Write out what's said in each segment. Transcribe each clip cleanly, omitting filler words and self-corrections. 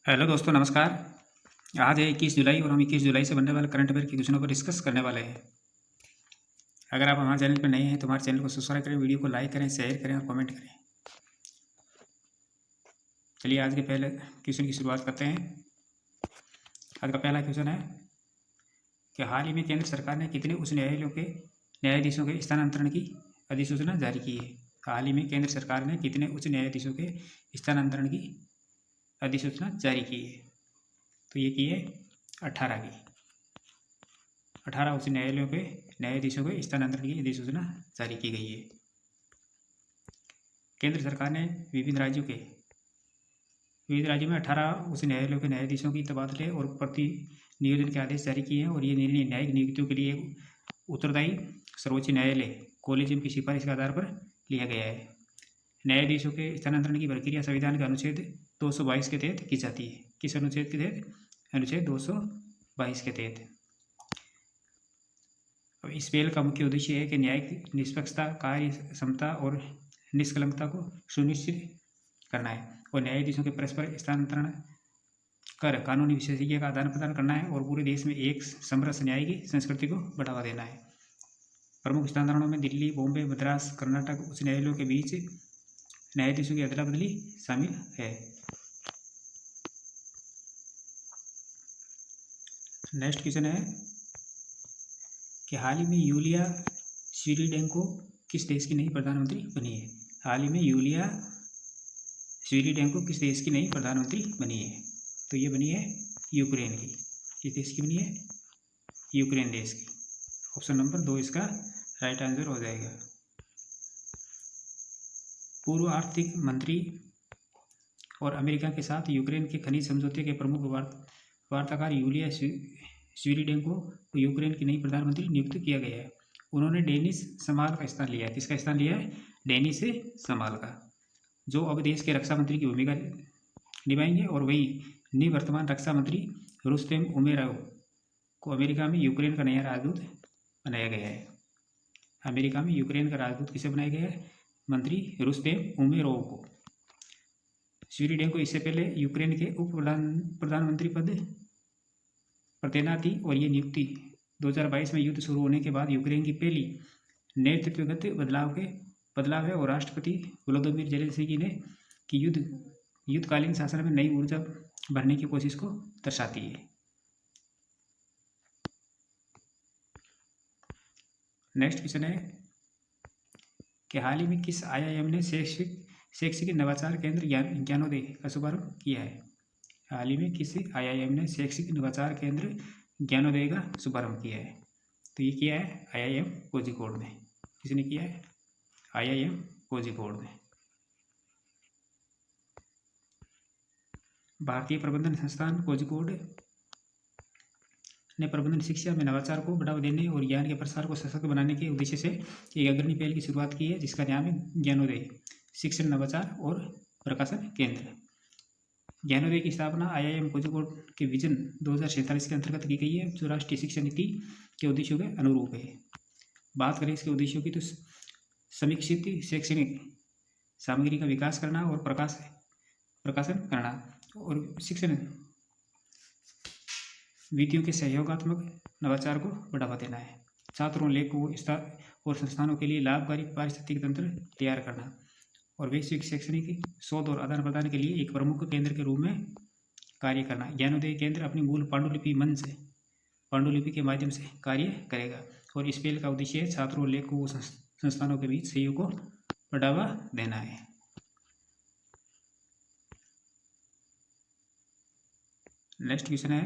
Hello दोस्तों, नमस्कार। आज है 21 जुलाई और हम 21 जुलाई से बनने वाले करंट अफेयर की क्वेश्चनों पर डिस्कस करने वाले हैं। अगर आप हमारे चैनल पर नए हैं तो हमारे चैनल को सब्सक्राइब करें, वीडियो को लाइक करें, शेयर करें और कमेंट करें। चलिए आज के पहले क्वेश्चन की शुरुआत करते हैं। आज का पहला क्वेश्चन है कि हाल ही में केंद्र सरकार ने कितने उच्च न्यायालयों के न्यायाधीशों के स्थानांतरण की अधिसूचना जारी की है। हाल ही में केंद्र सरकार ने कितने उच्च न्यायाधीशों के स्थानांतरण की अधिसूचना जारी की है। तो ये की है 18 की। 18 उच्च न्यायालयों के न्यायाधीशों के स्थानांतरण की अधिसूचना जारी की गई है। केंद्र सरकार ने विभिन्न राज्यों में 18 उच्च न्यायालयों के न्यायाधीशों की तबादले और प्रति नियोजन के आदेश जारी किए हैं और ये निर्णय न्यायिक नियुक्तियों के लिए उत्तरदायी सर्वोच्च न्यायालय कॉलेजियम की सिफारिश के आधार पर लिया गया है। न्यायाधीशों के स्थानांतरण की प्रक्रिया संविधान के अनुच्छेद 222 के तहत की जाती है। किस अनुच्छेद के तहत? अनुच्छेद 222 के तहत। अब इस पहल का मुख्य उद्देश्य है कि न्यायिक निष्पक्षता, कार्य क्षमता और निष्कलंकता को सुनिश्चित करना है और न्यायाधीशों के परस्पर स्थानांतरण कर कानूनी विशेषज्ञ का आदान प्रदान करना है और पूरे देश में एक समरस न्यायिक संस्कृति को बढ़ावा देना है। प्रमुख स्थानांतरणों में दिल्ली, बॉम्बे, मद्रास, कर्नाटक उच्च न्यायालयों के बीच न्यायाधीशों की अदला बदली शामिल है। नेक्स्ट क्वेश्चन है कि हाल ही में यूलिया स्विरिडेंको किस देश की नई प्रधानमंत्री बनी है। हाल ही में यूलिया स्विरिडेंको किस देश की नई प्रधानमंत्री बनी है। तो ये बनी है यूक्रेन की। किस देश की बनी है? यूक्रेन देश की। ऑप्शन नंबर 2 इसका राइट आंसर हो जाएगा। पूर्व आर्थिक मंत्री और अमेरिका के साथ यूक्रेन के खनिज समझौते के प्रमुख वार्ताकार यूलिया स्विरिडेंको को यूक्रेन की नई प्रधानमंत्री नियुक्त किया गया है। उन्होंने डेनिस समाल का स्थान लिया है। किसका स्थान लिया है? डेनिस समाल का, जो अब देश के रक्षा मंत्री की भूमिका निभाएंगे और वही निवर्तमान रक्षा मंत्री रुस्तेम उमेरोव को अमेरिका में यूक्रेन का नया राजदूत बनाया गया है। अमेरिका में यूक्रेन का राजदूत किसे बनाया गया है? मंत्री रुस्तेम उमेरोव को। स्विरिडेंको इससे पहले यूक्रेन के उप प्रधानमंत्री पद पर तैनात थी और ये नियुक्ति 2022 में युद्ध शुरू होने के बाद यूक्रेन की पहली नेतृत्वगत बदलाव है और राष्ट्रपति वोलोदिमीर जेलेंस्की ने कि युद्धकालीन शासन में नई ऊर्जा भरने की कोशिश को दर्शाती है। नेक्स्ट क्वेश्चन है कि हाल ही में किस आईआईएम ने शैक्षिक नवाचार केंद्र ज्ञानोदय का शुभारंभ किया है। हाल ही में किस आईआईएम ने शैक्षिक नवाचार केंद्र ज्ञानोदय का शुभारंभ किया है। तो ये किया है आईआईएम कोझिकोड ने। किसने किया है? आईआईएम कोझिकोड ने। भारतीय प्रबंधन संस्थान कोझिकोड ने प्रबंधन शिक्षा में नवाचार को बढ़ावा देने और ज्ञान के प्रसार को सशक्त बनाने के उद्देश्य से एक अग्रणी पहल की शुरुआत की है, जिसका नाम है ज्ञानोदय शिक्षण, नवाचार और प्रकाशन केंद्र। ज्ञानोदय की स्थापना आईआईएम कोझिकोड के विजन 2047 के अंतर्गत की गई है, जो राष्ट्रीय शिक्षा नीति के उद्देश्यों के अनुरूप है। बात करें इसके उद्देश्यों की तो समीक्षित शैक्षणिक सामग्री का विकास करना और प्रकाशन करना और शिक्षण विधियों के सहयोगात्मक नवाचार को बढ़ावा देना है। छात्रों, लेखकों और संस्थानों के लिए लाभकारी पारिस्थितिक तंत्र तैयार करना और वैश्विक शैक्षणिक शोध और आदान प्रदान के लिए एक प्रमुख केंद्र के रूप में कार्य करना। ज्ञानोदय केंद्र अपनी मूल पांडुलिपि के माध्यम से कार्य करेगा और इस पहल का उद्देश्य छात्रों, लेखकों और संस्थानों के बीच सहयोग को बढ़ावा देना है। नेक्स्ट क्वेश्चन है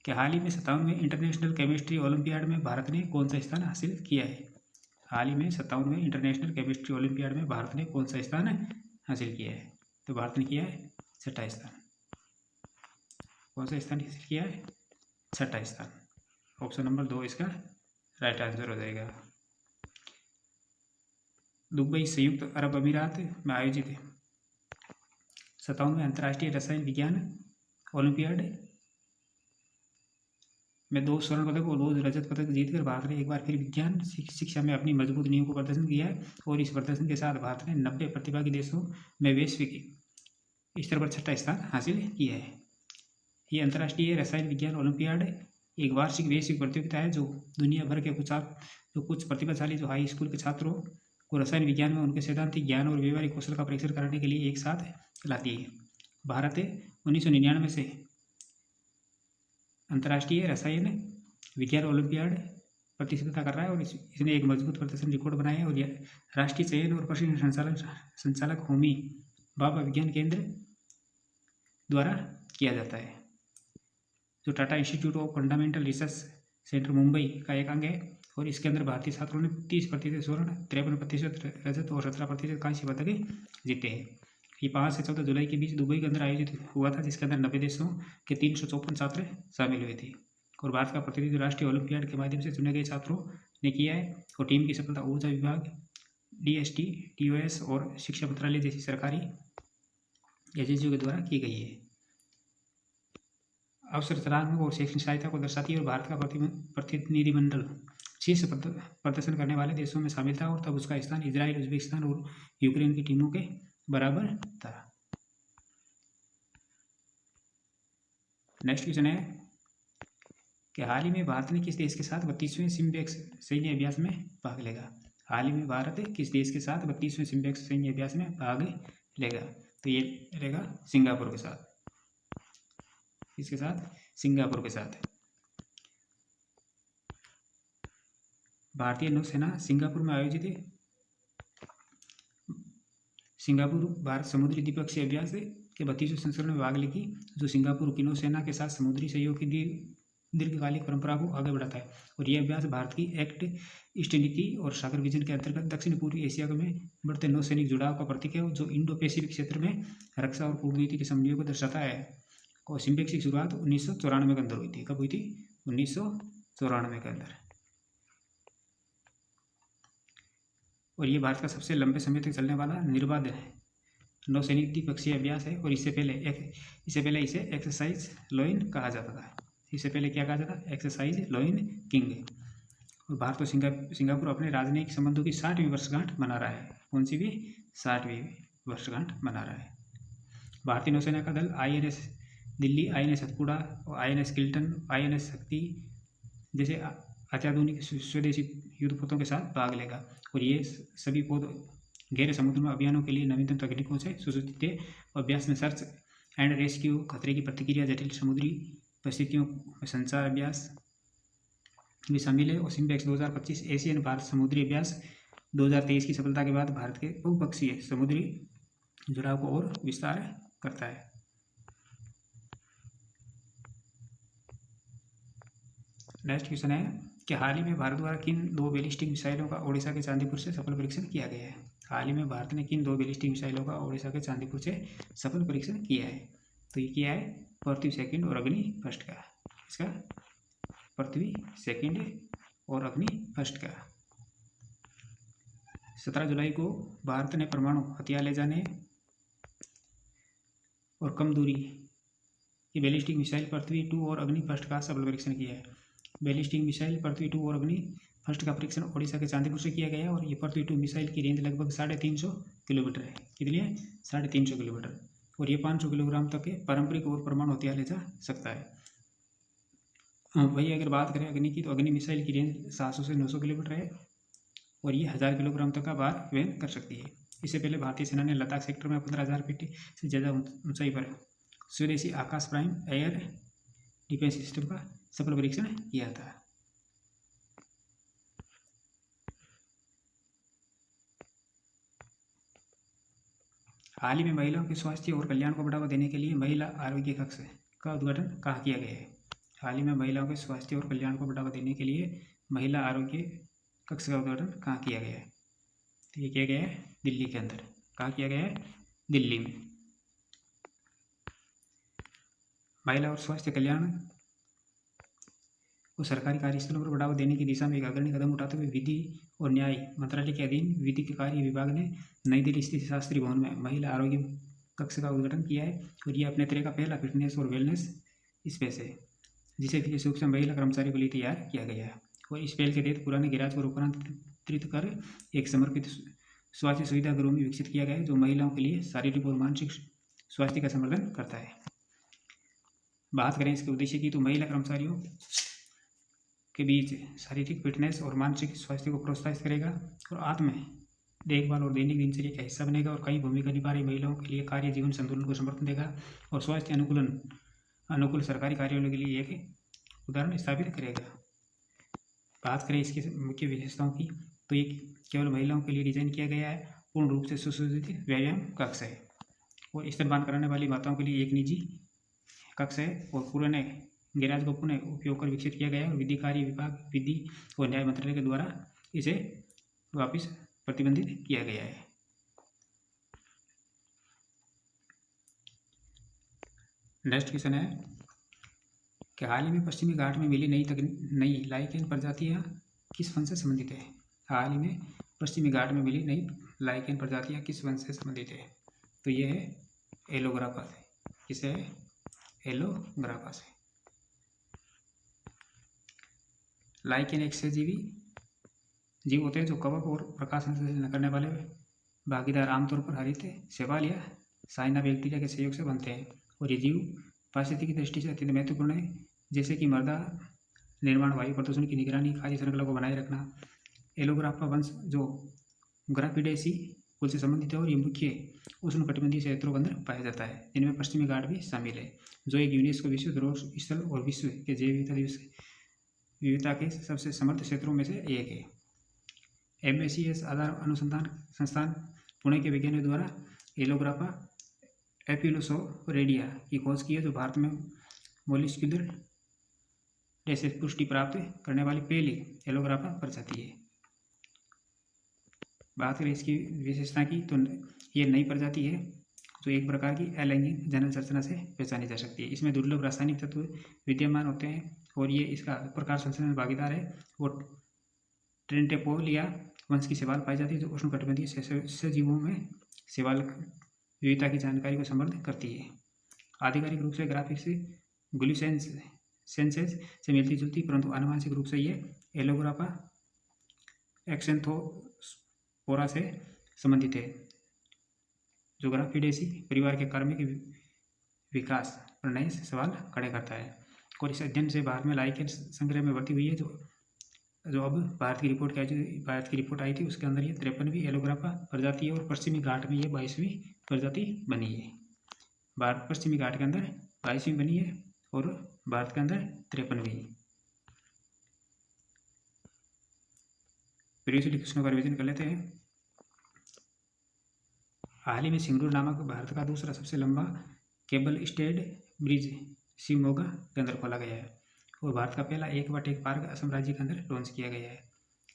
कि हाल ही में 57वें इंटरनेशनल केमिस्ट्री ओलंपियाड में भारत ने कौन सा स्थान हासिल किया है। हाल ही में 57वें इंटरनेशनल केमिस्ट्री ओलंपियाड में भारत ने कौन सा स्थान हासिल किया है। तो भारत ने किया है 6ठा स्थान। कौन सा स्थान हासिल किया है? 6ठा स्थान। ऑप्शन नंबर 2 इसका राइट आंसर हो जाएगा। दुबई संयुक्त अरब अमीरात में आयोजित 57वें अंतर्राष्ट्रीय रसायन विज्ञान ओलंपियाड में 2 स्वर्ण पदक और 2 रजत पदक जीतकर भारत ने एक बार फिर विज्ञान शिक्षा में अपनी मजबूत नींव को प्रदर्शन किया है और इस प्रदर्शन के साथ भारत ने 90 प्रतिभागी देशों में वैश्विक स्तर पर 6ठा स्थान हासिल किया है। ये अंतर्राष्ट्रीय रसायन विज्ञान ओलंपियाड एक वार्षिक वैश्विक प्रतियोगिता है जो दुनिया भर के कुछ प्रतिभाशाली जो हाई स्कूल के छात्रों को रसायन विज्ञान में उनके सैद्धांतिक ज्ञान और व्यवहारिक कौशल का परीक्षण कराने के लिए एक साथ लाती है। भारत 1999 से अंतर्राष्ट्रीय रसायन विज्ञान ओलंपियाड प्रतिस्पर्धा कर रहा है और इसने एक मजबूत प्रदर्शन रिकॉर्ड बनाया है। और यह राष्ट्रीय चयन और प्रशिक्षण संचालक होमी भाभा विज्ञान केंद्र द्वारा किया जाता है, जो Tata institute of fundamental research centre Mumbai का एक अंग है। और इसके अंदर भारतीय छात्रों ने 30% स्वर्ण, 53% रजत और 17% कांस्य पदक जीते हैं। ये 5 से 14 जुलाई के बीच दुबई के अंदर आयोजित हुआ था, जिसके अंदर 90 देशों के 354 छात्र शामिल हुए थे। और भारत का प्रतिनिधित्व राष्ट्रीय ओलंपियाड के माध्यम से चुने गए छात्रों ने किया है। और टीम की सफलता ऊर्जा विभाग, DST, TOS और शिक्षा मंत्रालय जैसी सरकारी एजेंसियों के द्वारा की गई है। अवसरचनात्मक और शैक्षणिक सहायता को दर्शाती है। और भारत का प्रतिनिधिमंडल शीर्ष प्रदर्शन करने वाले देशों में शामिल था और तब उसका स्थान इजराइल, उज्बेकिस्तान और यूक्रेन की टीमों के बराबर था। नेक्स्ट क्वेश्चन है कि हाल ही में भारत ने किस देश के साथ 32वें सिम्बेक्स सैन्य अभ्यास में भाग लेगा। हाल ही में भारत किस देश के साथ 32वें सिम्बेक्स सैन्य अभ्यास में भाग लेगा। तो ये रहेगा सिंगापुर के साथ। इसके साथ सिंगापुर के साथ भारतीय नौसेना सिंगापुर में आयोजित सिंगापुर भारत समुद्री द्विपक्षीय अभ्यास के 32वें संस्करण में भाग लेगी, जो सिंगापुर की नौसेना के साथ समुद्री सहयोग की दीर्घकालिक परंपरा को आगे बढ़ाता है। और यह अभ्यास भारत की एक्ट ईस्ट नीति और सागर विजन के अंतर्गत दक्षिण पूर्वी एशिया में बढ़ते नौसैनिक जुड़ाव का प्रतीक है, जो इंडो पैसिफिक क्षेत्र में रक्षा और कूटनीति के समन्वय को दर्शाता है। और सिम्बेक्स की शुरुआत 1994 के अंदर हुई थी। कब हुई थी? 1994 के अंदर। और ये भारत का सबसे लंबे समय तक चलने वाला निर्बाध नौसैनिक द्विपक्षीय अभ्यास है। और इससे पहले इसे एक्सरसाइज लोइन कहा जाता था। इससे पहले क्या कहा जाता? Exercise lion king. और भारत और सिंगापुर अपने राजनयिक संबंधों की 60वीं वर्षगांठ मना रहा है। कौन सी भी? 60वीं वर्षगांठ मना रहा है। भारतीय नौसेना का दल INS दिल्ली, INS सतपुड़ा और INS किल्टन, INS शक्ति जैसे अत्याधुनिक स्वदेशी युद्धपोतों के साथ भाग लेगा। और ये सभी पोत गहरे समुद्र में अभियानों के लिए नवीनतम तकनीकों से सुसज्जित थे। अभ्यास में सर्च एंड रेस्क्यू, खतरे की प्रतिक्रिया, जटिल समुद्री परिस्थितियों में संचार अभ्यास भी शामिल है। और सिम्बेक्स 2025 एशियन भारत समुद्री अभ्यास 2023 की सफलता के बाद भारत के बहुपक्षीय समुद्री जुड़ाव को और विस्तार करता है। नेक्स्ट क्वेश्चन है कि हाल ही में भारत द्वारा किन 2 बैलिस्टिक मिसाइलों का ओडिशा के चांदीपुर से सफल परीक्षण किया गया है। हाल ही में भारत ने किन 2 बैलिस्टिक मिसाइलों का ओडिशा के चांदीपुर से सफल परीक्षण किया है। तो ये किया है पृथ्वी सेकंड और अग्नि फर्स्ट का। इसका पृथ्वी सेकंड और अग्नि फर्स्ट का। 17 जुलाई को भारत ने परमाणु हथियार ले जाने और कम दूरी की बैलिस्टिक मिसाइल पृथ्वी 2 और अग्नि फर्स्ट का सफल परीक्षण किया है। बैलिस्टिक मिसाइल पृथ्वी 2 और अग्नि फर्स्ट का परीक्षण ओडिशा के चांदीपुर से किया गया। और ये पृथ्वी 2 मिसाइल की रेंज लगभग 350 किलोमीटर है। कितनी है? 350 किलोमीटर। और ये 500 किलोग्राम तक के पारंपरिक और परमाणु हथियार ले जा सकता है। वही अगर बात करें अग्नि की, तो अग्नि मिसाइल की रेंज 700 से 900 किलोमीटर है और ये 1000 किलोग्राम तक का भार वहन कर सकती है। इससे पहले भारतीय सेना ने लद्दाख सेक्टर में 15,000 फीट से ज़्यादा ऊंचाई पर स्वदेशी आकाश प्राइम एयर डिफेंस सिस्टम का सफल परीक्षण किया था। हाल ही में महिलाओं के स्वास्थ्य और कल्याण को बढ़ावा देने के लिए महिला आरोग्य कक्ष का उद्घाटन कहाँ किया गया है। हाल ही में महिलाओं के स्वास्थ्य और कल्याण को बढ़ावा देने के लिए महिला आरोग्य कक्ष का उद्घाटन कहाँ किया गया है। तो ये किया गया है दिल्ली के अंदर। कहाँ किया गया है? दिल्ली में। महिला और स्वास्थ्य कल्याण को सरकारी कार्यस्थलों पर बढ़ावा देने की दिशा में एक अग्रणी कदम उठाते हुए विधि और न्याय मंत्रालय के अधीन विधिक कार्य विभाग ने नई दिल्ली स्थित शास्त्री भवन में महिला आरोग्य कक्ष का उद्घाटन किया है। और यह अपने तरह का पहला फिटनेस और वेलनेस स्पेस है, जिसे विशेष रूप से महिला कर्मचारियों के लिए तैयार किया गया है। और इस पहल के तहत पुराने गैराज को रूपांतरित कर एक समर्पित स्वास्थ्य सुविधा गृह में विकसित किया गया है, जो महिलाओं के लिए शारीरिक और मानसिक स्वास्थ्य का संवर्धन करता है। बात करें इसके उद्देश्य की तो महिला कर्मचारियों के बीच शारीरिक फिटनेस और मानसिक स्वास्थ्य को प्रोत्साहित करेगा और आत्म देखभाल और दैनिक दिनचर्या का हिस्सा बनेगा और कई भूमिका निभा रही महिलाओं के लिए कार्य जीवन संतुलन को समर्थन देगा और स्वास्थ्य अनुकूल सरकारी कार्यालयों के लिए एक उदाहरण स्थापित करेगा। बात करें इसकी मुख्य विशेषताओं की तो ये केवल महिलाओं के लिए डिजाइन किया गया है, पूर्ण रूप से सुसज्जित व्यायाम कक्ष है और स्तनपान कराने वाली माताओं के लिए एक निजी कक्ष है और पुराने गैराज को पुनः उपयोग कर विकसित किया गया है और विधि कार्य विभाग विधि और न्याय मंत्रालय के द्वारा इसे वापस प्रतिबंधित किया गया है। नेक्स्ट क्वेश्चन है कि हाल ही में पश्चिमी घाट में मिली नई लाइकेन प्रजातियां किस वन से संबंधित है। हाल ही में पश्चिमी घाट में मिली नई लाइकेन प्रजातियां किस वन से संबंधित है तो ये है एलोग्राफा से। किसे है? एलोग्राफा से। लाइकेन एक सहजीवी जीव होते हैं जो कवक और प्रकाश संश्लेषण करने वाले भागीदार आमतौर पर हरित शैवाल या साइना बैक्टीरिया के सहयोग से बनते हैं और ये जीव पारिस्थितिकी की दृष्टि से अत्यंत महत्वपूर्ण है, जैसे कि मृदा निर्माण, वायु प्रदूषण की निगरानी, खाद्य श्रृंखला को बनाए रखना। एलोग्राफा वंश जो ग्राफिडेसी कुल से संबंधित है और ये मुख्य उष्णकटिबंधीय क्षेत्रों के अंदर पाया जाता है, जिनमें पश्चिमी घाट भी शामिल है, जो एक यूनेस्को विश्व धरोहर स्थल और विश्व के जैव विविधता के सबसे समृद्ध क्षेत्रों में से एक है। MACS आधार अनुसंधान संस्थान पुणे के वैज्ञानिकों द्वारा एलोग्राफा एपिलोसोरेडिया की खोज की है, जो भारत में मोलिस्कुलर जैसे पुष्टि प्राप्त करने वाली पहली एलोग्राफा प्रजाति है। बात करें इसकी विशेषता की तो ये नई प्रजाति है जो एक प्रकार की अलैंगिक जनन संरचना से पहचानी जा सकती है। इसमें दुर्लभ रासायनिक तत्व विद्यमान होते हैं और ये इसका प्रकार संश्लेषण में भागीदार है और ट्रेंटेपोलिया वंश की शैवाल पाई जाती है, जो उष्णकटिबंधीय सजीवों में शैवाल विविधता की जानकारी को समृद्ध करती है। आधिकारिक रूप से ग्राफिक्स ग्लूसेंसेज से मिलती जुलती, परंतु आनुवंशिक रूप से ये एलोग्राफा एक्सेंथोस्पोरा से संबंधित है, जो ग्राफिडेसी परिवार के कार्मिक विकास पर नए सवाल खड़े करता है। और इस अध्ययन से भारत में लाइकेन संग्रह में बढ़ती हुई है, जो अब भारत की रिपोर्ट आई थी उसके अंदर ये 53वीं एलोग्राफा प्रजाति है और पश्चिमी घाट में ये 22वीं प्रजाति बनी है। भारत पश्चिमी घाट के अंदर 22वीं बनी है और भारत के अंदर 53वीं। प्रीवियसली क्वेश्चनों का रिवीजन कर लेते हैं। हाल ही में सिंगरूर नामक भारत का दूसरा सबसे लंबा केबल स्टेड ब्रिज शिवमोगा के अंदर खोला गया है और भारत का पहला 1/1 पार्क असम राज्य के अंदर लॉन्च किया गया है।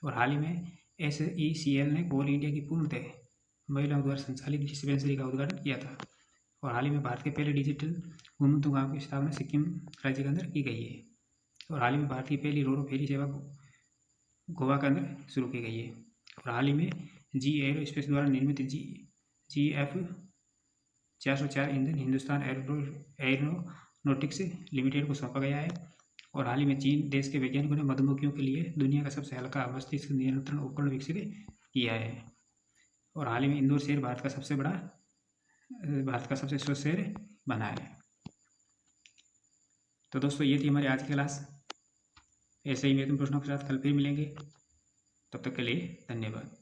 और हाल ही में SECL ने कोल इंडिया की पूर्णतः महिलाओं द्वारा संचालित डिस्पेंसरी का उद्घाटन किया था। और हाल ही में भारत के पहले डिजिटल घुमंतु गाँव की स्थापना सिक्किम राज्य के अंदर की गई है। और हाल ही में भारत की पहली रोरो फेरी सेवा गोवा के अंदर शुरू की गई है। और हाल ही में GE एरोस्पेस द्वारा निर्मित GF 404 engine Hindustan aeronautics limited को सौंपा गया है। और हाल ही में चीन देश के वैज्ञानिकों ने मधुमक्खियों के लिए दुनिया का सबसे हल्का मस्तिष्क नियंत्रण उपकरण विकसित किया है। और हाल ही में इंदौर शहर भारत का सबसे स्वच्छ शहर बना है। तो दोस्तों ये थी हमारी आज की क्लास। ऐसे ही महत्वपूर्ण प्रश्नों के साथ कल फिर मिलेंगे, तब तक के लिए धन्यवाद।